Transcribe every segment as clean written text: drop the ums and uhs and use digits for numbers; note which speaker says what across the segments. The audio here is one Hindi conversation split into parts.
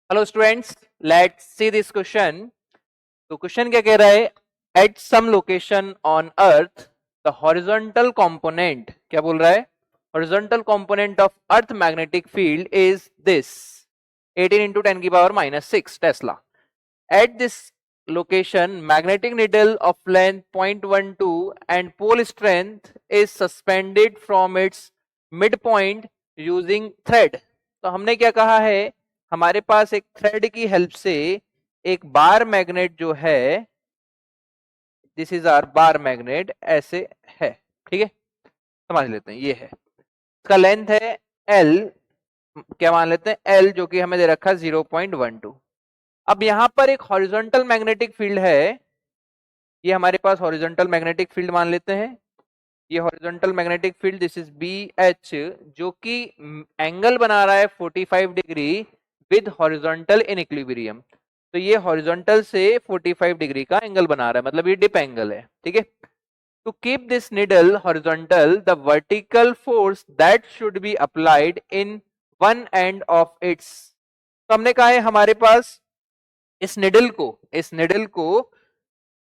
Speaker 1: Hello students, let's see this question. तो क्वेश्चन क्या कह रहा है? At some location on earth the horizontal component, क्या बोल रहा है? Horizontal component of earth magnetic field is this 18 into 10 की power -6 tesla. At this location, magnetic needle of length 0.12 and pole strength is suspended from its midpoint using thread. तो हमने क्या कहा है? हमारे पास एक थ्रेड की हेल्प से एक बार मैग्नेट जो है, this is our bar magnet, ऐसे है. ठीक है, समझ लेते हैं. ये है, इसका लेंथ है L, क्या मान लेते हैं L, जो कि हमें दे रखा है 0.12. अब यहां पर एक हॉरिजॉन्टल मैग्नेटिक फील्ड है. ये हमारे पास हॉरिजॉन्टल मैग्नेटिक फील्ड मान लेते हैं. ये horizontal magnetic field, this is BH, जो कि एंगल बना रहा है 45 degree with horizontal in equilibrium. तो ये हॉरिजॉन्टल से 45 डिग्री का एंगल बना रहा है, मतलब ये डिप एंगल है. ठीक है, to keep this needle horizontal the vertical force that should be applied in one end of its. तो हमने कहा है हमारे पास इस निडल को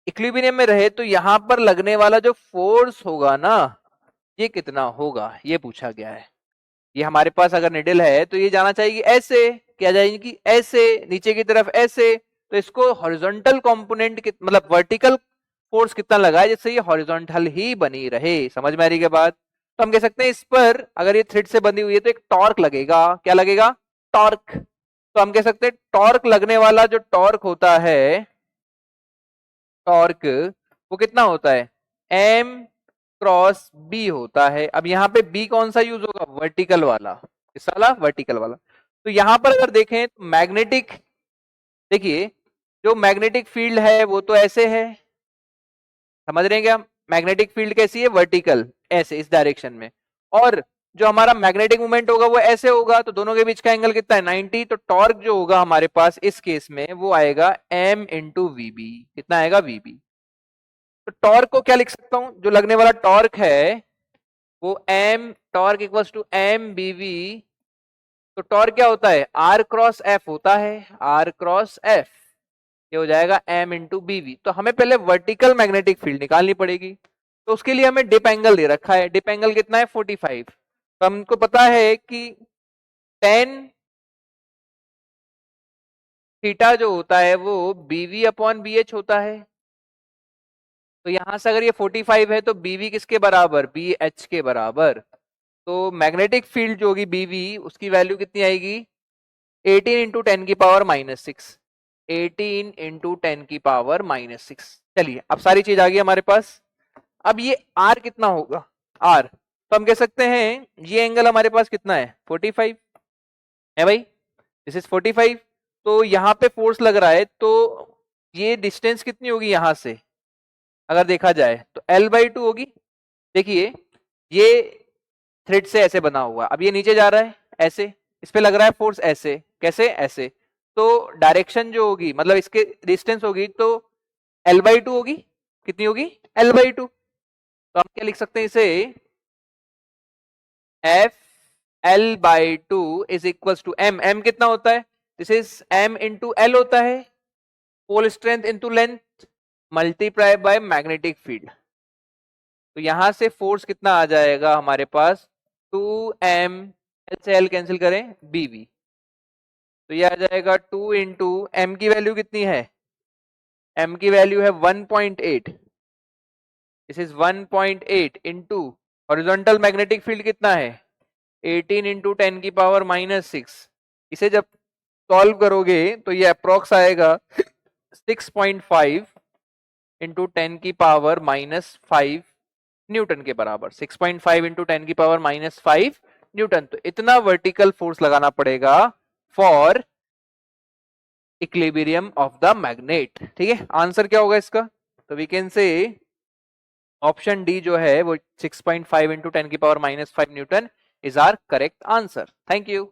Speaker 1: इक्विलिब्रियम में रहे तो यहां पर लगने वाला जो फोर्स होगा ना, ये कितना होगा, ये पूछा गया है. ये हमारे पास अगर निडल है तो ये जाना चाहिए ऐसे, क्या जाएगी कि ऐसे नीचे की तरफ ऐसे. तो इसको हॉरिजॉन्टल कंपोनेंट मतलब वर्टिकल फोर्स कितना लगा है जिससे ये हॉरिजॉन्टल ही बनी रहे. समझ में आ रही है बात? तो हम कह सकते हैं इस पर अगर ये थ्रेड से बंधी हुई है तो एक टॉर्क लगेगा. क्या लगेगा? टॉर्क. तो हम कह सकते हैं टॉर्क लगने वाला जो टॉर्क होता है, टॉर्क, वो कितना होता है? M क्रॉस B होता है. अब यहाँ पे B कौन सा यूज होगा? वर्टिकल वाला. किस वाला? वर्टिकल वाला. तो यहां पर अगर देखें तो मैग्नेटिक, देखिए जो मैग्नेटिक फील्ड है वो तो ऐसे है, समझ रहे हैं क्या? मैग्नेटिक फील्ड कैसी है? वर्टिकल, ऐसे इस डायरेक्शन में. और जो हमारा मैग्नेटिक मूवमेंट होगा वो ऐसे होगा. तो दोनों के बीच का एंगल कितना है? 90. तो टॉर्क जो होगा हमारे पास इस केस में वो आएगा M इंटू VB. कितना आएगा? VB. तो टॉर्क को क्या लिख सकता हूं? जो लगने वाला टॉर्क है वो M, torque equals to MBV. तो टॉर्क क्या होता है? R क्रॉस F होता है. R क्रॉस F ये हो जाएगा M इंटू BV. तो हमें पहले वर्टिकल मैग्नेटिक फील्ड निकालनी पड़ेगी. तो उसके लिए हमें डिप एंगल दे रखा है. डिप एंगल कितना है? 45. तो हमको पता है कि 10 थीटा जो होता है वो BV अपॉन BH होता है. तो यहां से अगर ये 45 है तो BV किसके बराबर? BH के बराबर. तो मैग्नेटिक फील्ड जो होगी BV, उसकी वैल्यू कितनी आएगी? 18 इंटू 10 की पावर -6. 18 इंटू 10 की पावर -6. चलिए, अब सारी चीज आ गई हमारे पास. अब ये R कितना होगा? R, तो हम कह सकते हैं ये एंगल हमारे पास कितना है? 45 है भाई. This is 45. तो यहां पे फोर्स लग रहा है, तो ये डिस्टेंस कितनी होगी यहां से अगर देखा जाए तो L/2 होगी. देखिए ये थ्रेड से ऐसे बना हुआ, अब ये नीचे जा रहा है ऐसे, इस पे लग रहा है फोर्स ऐसे. कैसे? ऐसे. तो डायरेक्शन जो होगी, मतलब इसके डिस्टेंस होगी, तो L/2 होगी. कितनी होगी? L/2. तो हम क्या लिख सकते हैं इसे? FL/2 is equals to M. M कितना होता है? This is M into L होता है. Pole strength into length multiply by magnetic field. तो यहां से फोर्स कितना आ जाएगा हमारे पास? 2M, L से L कैंसिल करें, BV. तो ये आ जाएगा 2 इंटू M की वैल्यू कितनी है? M की वैल्यू है 1.8. This is 1.8 into horizontal magnetic field कितना है? 18 इंटू 10 की पावर -6. इसे जब सॉल्व करोगे तो ये अप्रोक्स आएगा 6.5 इंटू 10 की पावर -5 न्यूटन के बराबर. 6.5 इंटू 10 की पावर -5 न्यूटन. तो इतना वर्टिकल फोर्स लगाना पड़ेगा for equilibrium of the magnet. ठीक है, आंसर क्या होगा इसका? तो we can say option d जो है वो 6.5 इंटू 10 की power -5 newton is our correct answer. Thank you.